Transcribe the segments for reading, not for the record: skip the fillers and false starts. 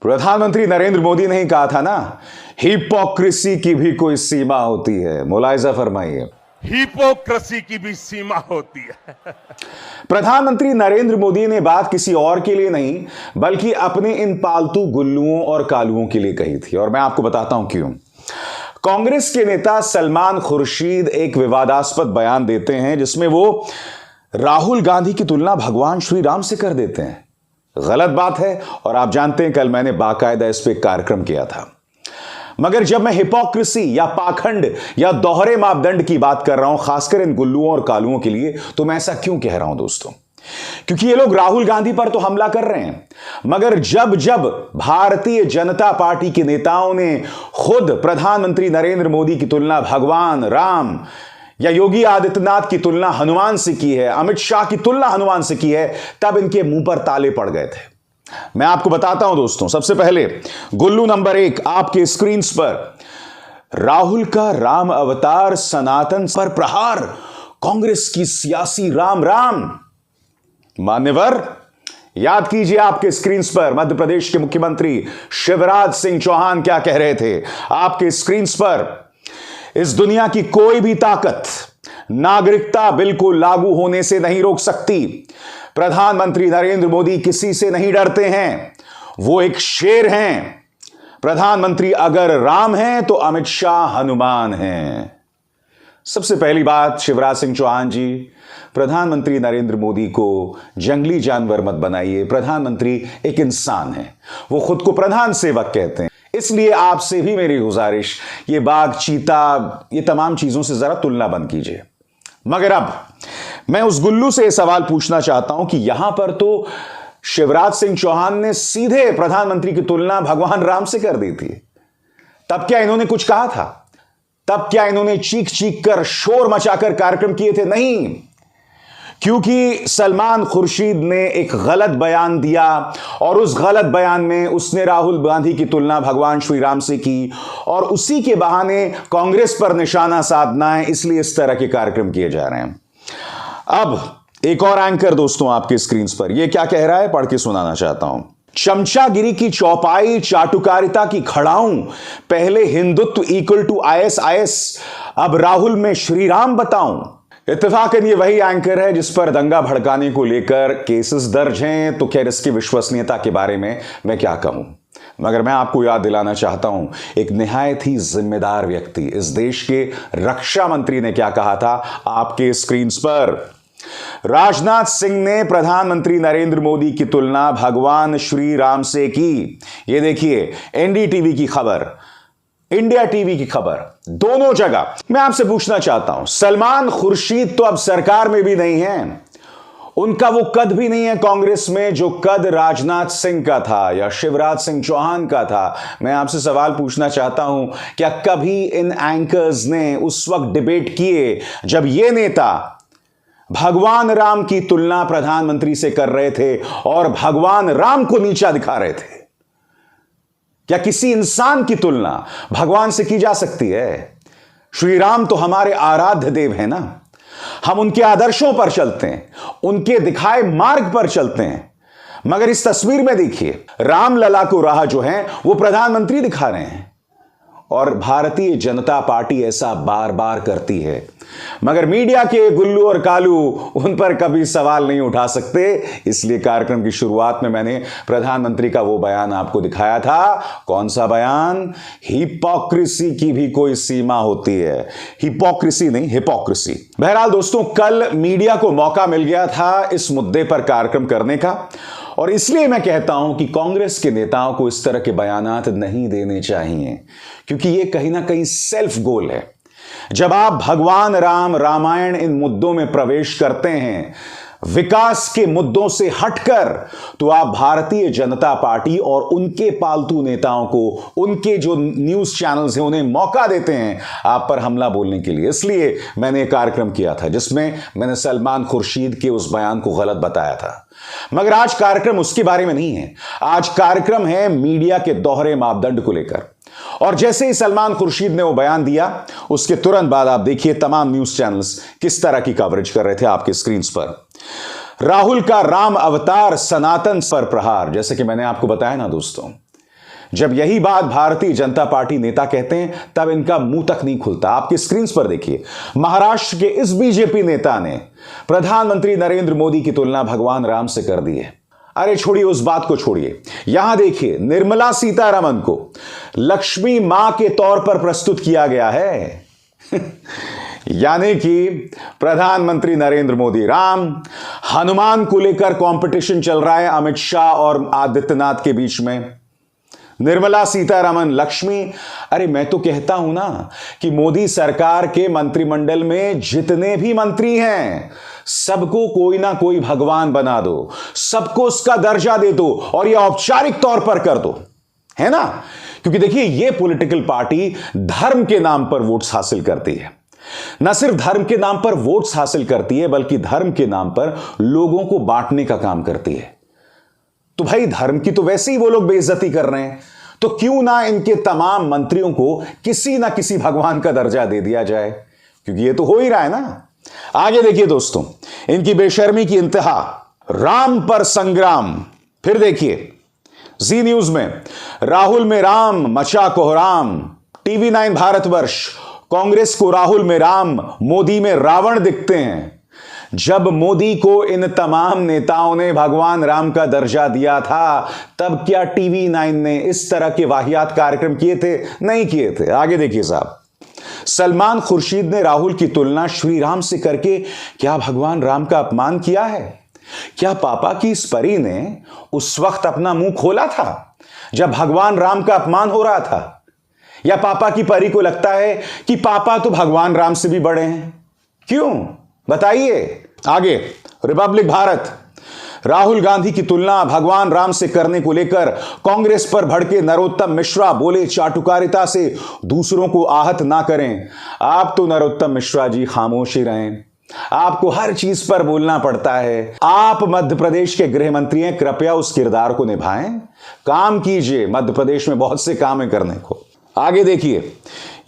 प्रधानमंत्री नरेंद्र मोदी ने ही कहा था ना, हिपोक्रेसी की भी कोई सीमा होती है। मुलाहिजा फरमाइए, हिपोक्रेसी की भी सीमा होती है। प्रधानमंत्री नरेंद्र मोदी ने बात किसी और के लिए नहीं बल्कि अपने इन पालतू गुल्लुओं और कालुओं के लिए कही थी, और मैं आपको बताता हूं क्यों। कांग्रेस के नेता सलमान खुर्शीद एक विवादास्पद बयान देते हैं जिसमें वो राहुल गांधी की तुलना भगवान श्री राम से कर देते हैं। गलत बात है, और आप जानते हैं कल मैंने बाकायदा इस पे कार्यक्रम किया था। मगर जब मैं हिपोक्रेसी या पाखंड या दोहरे मापदंड की बात कर रहा हूं, खासकर इन गुल्लुओं और कालुओं के लिए, तो मैं ऐसा क्यों कह रहा हूं दोस्तों? क्योंकि ये लोग राहुल गांधी पर तो हमला कर रहे हैं, मगर जब जब भारतीय जनता पार्टी के नेताओं ने खुद प्रधानमंत्री नरेंद्र मोदी की तुलना भगवान राम या योगी आदित्यनाथ की तुलना हनुमान से की है, अमित शाह की तुलना हनुमान से की है, तब इनके मुंह पर ताले पड़ गए थे। मैं आपको बताता हूं दोस्तों, सबसे पहले गुल्लू नंबर 1 आपके स्क्रीन पर, राहुल का राम अवतार सनातन पर प्रहार, कांग्रेस की सियासी राम राम। मान्यवर, याद कीजिए आपके स्क्रीन पर मध्य प्रदेश के मुख्यमंत्री शिवराज सिंह चौहान क्या कह रहे थे। आपके स्क्रीन पर, इस दुनिया की कोई भी ताकत नागरिकता बिल को लागू होने से नहीं रोक सकती। प्रधानमंत्री नरेंद्र मोदी किसी से नहीं डरते हैं, वो एक शेर हैं। प्रधानमंत्री अगर राम हैं तो अमित शाह हनुमान हैं। सबसे पहली बात, शिवराज सिंह चौहान जी, प्रधानमंत्री नरेंद्र मोदी को जंगली जानवर मत बनाइए। प्रधानमंत्री एक इंसान है, वो खुद को प्रधान सेवक कहते हैं। इसलिए आपसे भी मेरी गुजारिश, ये बाघ, चीता, ये तमाम चीजों से जरा तुलना बंद कीजिए। मगर अब मैं उस गुल्लू से यह सवाल पूछना चाहता हूं कि यहां पर तो शिवराज सिंह चौहान ने सीधे प्रधानमंत्री की तुलना भगवान राम से कर दी थी। तब क्या इन्होंने कुछ कहा था? तब क्या इन्होंने चीख चीख कर, शोर मचाकर कार्यक्रम किए थे? नहीं, क्योंकि सलमान खुर्शीद ने एक गलत बयान दिया और उस गलत बयान में उसने राहुल गांधी की तुलना भगवान श्री राम से की, और उसी के बहाने कांग्रेस पर निशाना साधना है, इसलिए इस तरह के कार्यक्रम किए जा रहे हैं। अब एक और एंकर दोस्तों आपके स्क्रीन पर, यह क्या कह रहा है, पढ़ के सुनाना चाहता हूं। चमचागिरी की चौपाई, चाटुकारिता की खड़ाऊं, पहले हिंदुत्व इक्वल टू ISIS, अब राहुल में श्री राम बताऊं। इत्तेफाकन ये वही एंकर है जिस पर दंगा भड़काने को लेकर केसेस दर्ज हैं, तो खैर इसकी विश्वसनीयता के बारे में मैं क्या कहूं। मगर मैं आपको याद दिलाना चाहता हूं, एक निहायत ही जिम्मेदार व्यक्ति, इस देश के रक्षा मंत्री ने क्या कहा था आपके स्क्रीन पर। राजनाथ सिंह ने प्रधानमंत्री नरेंद्र मोदी की तुलना भगवान श्री राम से की। ये देखिए NDTV की खबर, इंडिया टीवी की खबर, दोनों जगह। मैं आपसे पूछना चाहता हूं, सलमान खुर्शीद तो अब सरकार में भी नहीं है, उनका वो कद भी नहीं है कांग्रेस में जो कद राजनाथ सिंह का था या शिवराज सिंह चौहान का था। मैं आपसे सवाल पूछना चाहता हूं, क्या कभी इन एंकर्स ने उस वक्त डिबेट किए जब ये नेता भगवान राम की तुलना प्रधानमंत्री से कर रहे थे और भगवान राम को नीचा दिखा रहे थे? क्या किसी इंसान की तुलना भगवान से की जा सकती है? श्री राम तो हमारे आराध्य देव हैं ना, हम उनके आदर्शों पर चलते हैं, उनके दिखाए मार्ग पर चलते हैं। मगर इस तस्वीर में देखिए, राम लला को राह जो है वो प्रधानमंत्री दिखा रहे हैं, और भारतीय जनता पार्टी ऐसा बार बार करती है, मगर मीडिया के गुल्लू और कालू उन पर कभी सवाल नहीं उठा सकते। इसलिए कार्यक्रम की शुरुआत में मैंने प्रधानमंत्री का वो बयान आपको दिखाया था। कौन सा बयान? हिपोक्रेसी की भी कोई सीमा होती है। हिपोक्रेसी नहीं, हिपोक्रेसी। बहरहाल दोस्तों, कल मीडिया को मौका मिल गया था इस मुद्दे पर कार्यक्रम करने का, और इसलिए मैं कहता हूं कि कांग्रेस के नेताओं को इस तरह के बयानात नहीं देने चाहिए, क्योंकि यह कहीं ना कहीं सेल्फ गोल है। जब आप भगवान राम, रामायण, इन मुद्दों में प्रवेश करते हैं, विकास के मुद्दों से हटकर, तो आप भारतीय जनता पार्टी और उनके पालतू नेताओं को, उनके जो न्यूज चैनल्स हैं, उन्हें मौका देते हैं आप पर हमला बोलने के लिए। इसलिए मैंने एक कार्यक्रम किया था जिसमें मैंने सलमान खुर्शीद के उस बयान को गलत बताया था। मगर आज कार्यक्रम उसके बारे में नहीं है, आज कार्यक्रम है मीडिया के दोहरे मापदंड को लेकर। और जैसे ही सलमान खुर्शीद ने वो बयान दिया, उसके तुरंत बाद आप देखिए तमाम न्यूज चैनल्स किस तरह की कवरेज कर रहे थे आपके स्क्रीन पर। राहुल का राम अवतार सनातन पर प्रहार, जैसे कि मैंने आपको बताया ना दोस्तों, जब यही बात भारतीय जनता पार्टी नेता कहते हैं तब इनका मुंह तक नहीं खुलता। आपकी स्क्रीन पर देखिए, महाराष्ट्र के इस बीजेपी नेता ने प्रधानमंत्री नरेंद्र मोदी की तुलना भगवान राम से कर दी है। अरे छोड़िए उस बात को, छोड़िए, यहां देखिए निर्मला सीतारमण को लक्ष्मी मां के तौर पर प्रस्तुत किया गया है। यानी कि प्रधानमंत्री नरेंद्र मोदी राम, हनुमान को लेकर कंपटीशन चल रहा है अमित शाह और आदित्यनाथ के बीच में, निर्मला सीतारमण लक्ष्मी। अरे मैं तो कहता हूं ना कि मोदी सरकार के मंत्रिमंडल में जितने भी मंत्री हैं सबको कोई ना कोई भगवान बना दो, सबको उसका दर्जा दे दो और यह औपचारिक तौर पर कर दो, है ना। क्योंकि देखिए यह पॉलिटिकल पार्टी धर्म के नाम पर वोट्स हासिल करती है, न सिर्फ धर्म के नाम पर वोट्स हासिल करती है बल्कि धर्म के नाम पर लोगों को बांटने का काम करती है। तो भाई धर्म की तो वैसे ही वो लोग बेइज्जती कर रहे हैं, तो क्यों ना इनके तमाम मंत्रियों को किसी ना किसी भगवान का दर्जा दे दिया जाए, क्योंकि ये तो हो ही रहा है ना। आगे देखिए दोस्तों, इनकी बेशर्मी की इंतहा, राम पर संग्राम। फिर देखिए जी न्यूज में राहुल में राम मचा कोहराम, टीवी 9 भारतवर्ष, कांग्रेस को राहुल में राम मोदी में रावण दिखते हैं। जब मोदी को इन तमाम नेताओं ने भगवान राम का दर्जा दिया था तब क्या टीवी 9 ने इस तरह के वाहियात कार्यक्रम किए थे? नहीं किए थे। आगे देखिए साहब, सलमान खुर्शीद ने राहुल की तुलना श्री राम से करके क्या भगवान राम का अपमान किया है? क्या पापा की इस परी ने उस वक्त अपना मुंह खोला था जब भगवान राम का अपमान हो रहा था? या पापा की परी को लगता है कि पापा तो भगवान राम से भी बड़े हैं? क्यों बताइए। आगे रिपब्लिक भारत, राहुल गांधी की तुलना भगवान राम से करने को लेकर कांग्रेस पर भड़के नरोत्तम मिश्रा, बोले चाटुकारिता से दूसरों को आहत ना करें। आप तो नरोत्तम मिश्रा जी खामोश ही रहें, आपको हर चीज पर बोलना पड़ता है। आप मध्य प्रदेश के गृह मंत्री हैं, कृपया उस किरदार को निभाएं, काम कीजिए, मध्य प्रदेश में बहुत से काम है करने को। आगे देखिए,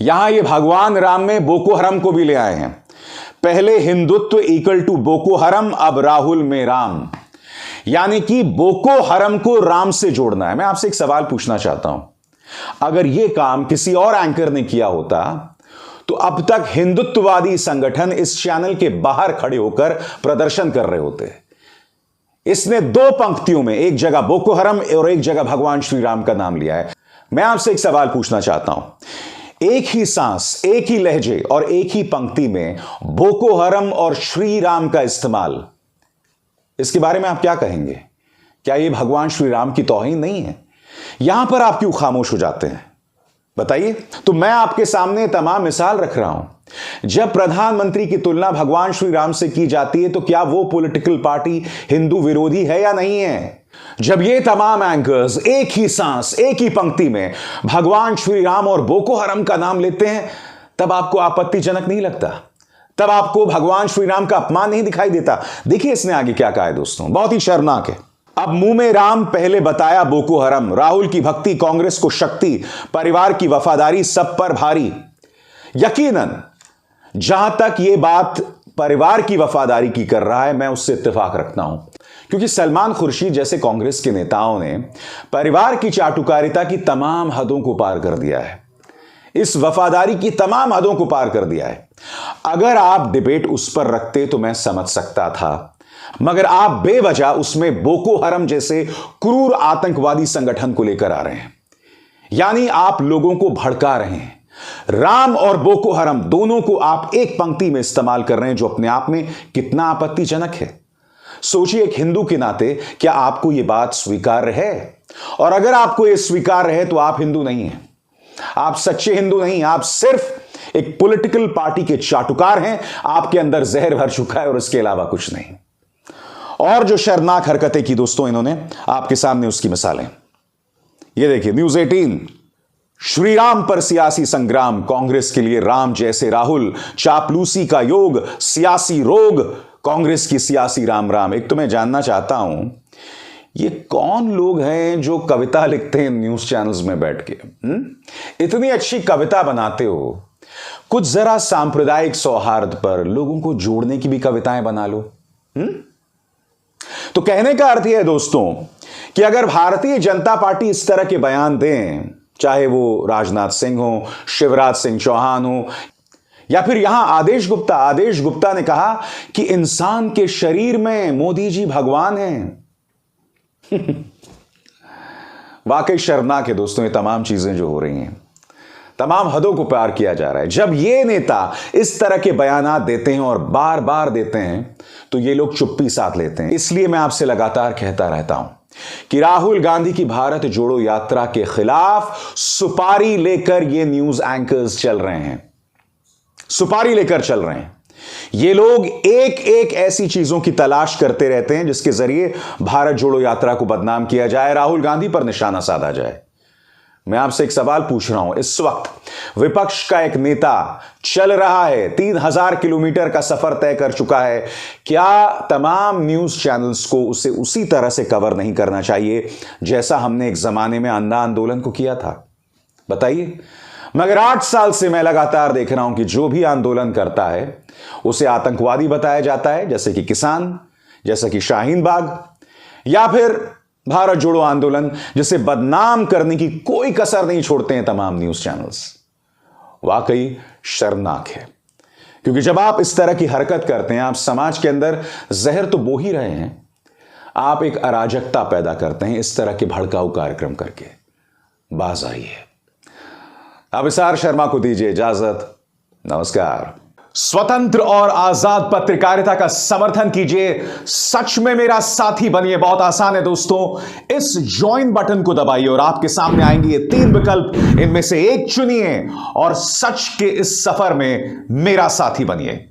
यहां ये भगवान राम में बोको हरम को भी ले आए हैं। पहले हिंदुत्व इक्वल टू बोको हरम, अब राहुल में राम, यानी कि बोको हरम को राम से जोड़ना है। मैं आपसे एक सवाल पूछना चाहता हूं, अगर यह काम किसी और एंकर ने किया होता तो अब तक हिंदुत्ववादी संगठन इस चैनल के बाहर खड़े होकर प्रदर्शन कर रहे होते। इसने 2 पंक्तियों में एक जगह बोको हरम और एक जगह भगवान श्री राम का नाम लिया है। मैं आपसे एक सवाल पूछना चाहता हूं, एक ही सांस, एक ही लहजे और एक ही पंक्ति में बोको हरम और श्री राम का इस्तेमाल, इसके बारे में आप क्या कहेंगे? क्या यह भगवान श्री राम की तौहीन नहीं है? यहां पर आप क्यों खामोश हो जाते हैं बताइए। तो मैं आपके सामने तमाम मिसाल रख रहा हूं। जब प्रधानमंत्री की तुलना भगवान श्री राम से की जाती है तो क्या वो पॉलिटिकल पार्टी हिंदू विरोधी है या नहीं है? जब ये तमाम एंकर्स एक ही सांस, एक ही पंक्ति में भगवान श्री राम और बोको हरम का नाम लेते हैं तब आपको आपत्तिजनक नहीं लगता? तब आपको भगवान श्री राम का अपमान नहीं दिखाई देता? देखिए इसने आगे क्या कहा है दोस्तों, बहुत ही शर्मनाक है। अब मुंह में राम, पहले बताया बोको हरम, राहुल की भक्ति, कांग्रेस को शक्ति, परिवार की वफादारी सब पर भारी। यकीनन जहां तक यह बात परिवार की वफादारी की कर रहा है मैं उससे इत्तेफाक रखता हूं, क्योंकि सलमान खुर्शीद जैसे कांग्रेस के नेताओं ने परिवार की चाटुकारिता की तमाम हदों को पार कर दिया है, इस वफादारी की तमाम हदों को पार कर दिया है। अगर आप डिबेट उस पर रखते तो मैं समझ सकता था, मगर आप बेवजह उसमें बोको हरम जैसे क्रूर आतंकवादी संगठन को लेकर आ रहे हैं, यानी आप लोगों को भड़का रहे हैं। राम और बोको हरम दोनों को आप एक पंक्ति में इस्तेमाल कर रहे हैं, जो अपने आप में कितना आपत्तिजनक है। सोचिए एक हिंदू के नाते क्या आपको यह बात स्वीकार्य है? और अगर आपको यह स्वीकार्य है तो आप हिंदू नहीं हैं, आप सच्चे हिंदू नहीं, आप सिर्फ एक पॉलिटिकल पार्टी के चाटुकार हैं। आपके अंदर जहर भर चुका है और इसके अलावा कुछ नहीं। और जो शर्मनाक हरकतें की दोस्तों इन्होंने, आपके सामने उसकी मिसालें ये देखिए। न्यूज 18, श्री राम पर सियासी संग्राम, कांग्रेस के लिए राम जैसे राहुल, चापलूसी का योग, सियासी रोग, कांग्रेस की सियासी राम राम। एक तो मैं जानना चाहता हूं ये कौन लोग हैं जो कविता लिखते हैं न्यूज चैनल्स में बैठ के? इतनी अच्छी कविता बनाते हो, कुछ जरा सांप्रदायिक सौहार्द पर लोगों को जोड़ने की भी कविताएं बना लो। तो कहने का अर्थ यह है दोस्तों कि अगर भारतीय जनता पार्टी इस तरह के बयान दें, चाहे वो राजनाथ सिंह हो, शिवराज सिंह चौहान हो, या फिर यहां आदेश गुप्ता ने कहा कि इंसान के शरीर में मोदी जी भगवान हैं। वाकई शर्मनाक है दोस्तों ये तमाम चीजें जो हो रही हैं, तमाम हदों को पार किया जा रहा है। जब ये नेता इस तरह के बयानात देते हैं और बार बार देते हैं तो ये लोग चुप्पी साध लेते हैं। इसलिए मैं आपसे लगातार कहता रहता हूं कि राहुल गांधी की भारत जोड़ो यात्रा के खिलाफ सुपारी लेकर ये न्यूज एंकर्स चल रहे हैं, सुपारी लेकर चल रहे हैं। ये लोग एक एक ऐसी चीजों की तलाश करते रहते हैं जिसके जरिए भारत जोड़ो यात्रा को बदनाम किया जाए, राहुल गांधी पर निशाना साधा जाए। मैं आपसे एक सवाल पूछ रहा हूं, इस वक्त विपक्ष का एक नेता चल रहा है, 3000 किलोमीटर का सफर तय कर चुका है, क्या तमाम न्यूज चैनल्स को उसे उसी तरह से कवर नहीं करना चाहिए जैसा हमने एक जमाने में अन्ना आंदोलन को किया था? बताइए। मगर 8 साल से मैं लगातार देख रहा हूं कि जो भी आंदोलन करता है उसे आतंकवादी बताया जाता है, जैसे कि किसान, जैसे कि शाहीन बाग, या फिर भारत जोड़ो आंदोलन, जिसे बदनाम करने की कोई कसर नहीं छोड़ते हैं तमाम न्यूज चैनल्स। वाकई शर्मनाक है, क्योंकि जब आप इस तरह की हरकत करते हैं, आप समाज के अंदर जहर तो बो ही रहे हैं, आप एक अराजकता पैदा करते हैं इस तरह के भड़काऊ कार्यक्रम करके। बाज आइए। अभिसार शर्मा को दीजिए इजाजत। नमस्कार। स्वतंत्र और आजाद पत्रकारिता का समर्थन कीजिए, सच में मेरा साथी बनिए। बहुत आसान है दोस्तों, इस ज्वाइन बटन को दबाइए और आपके सामने आएंगे ये 3 विकल्प, इनमें से एक चुनिए और सच के इस सफर में मेरा साथी बनिए।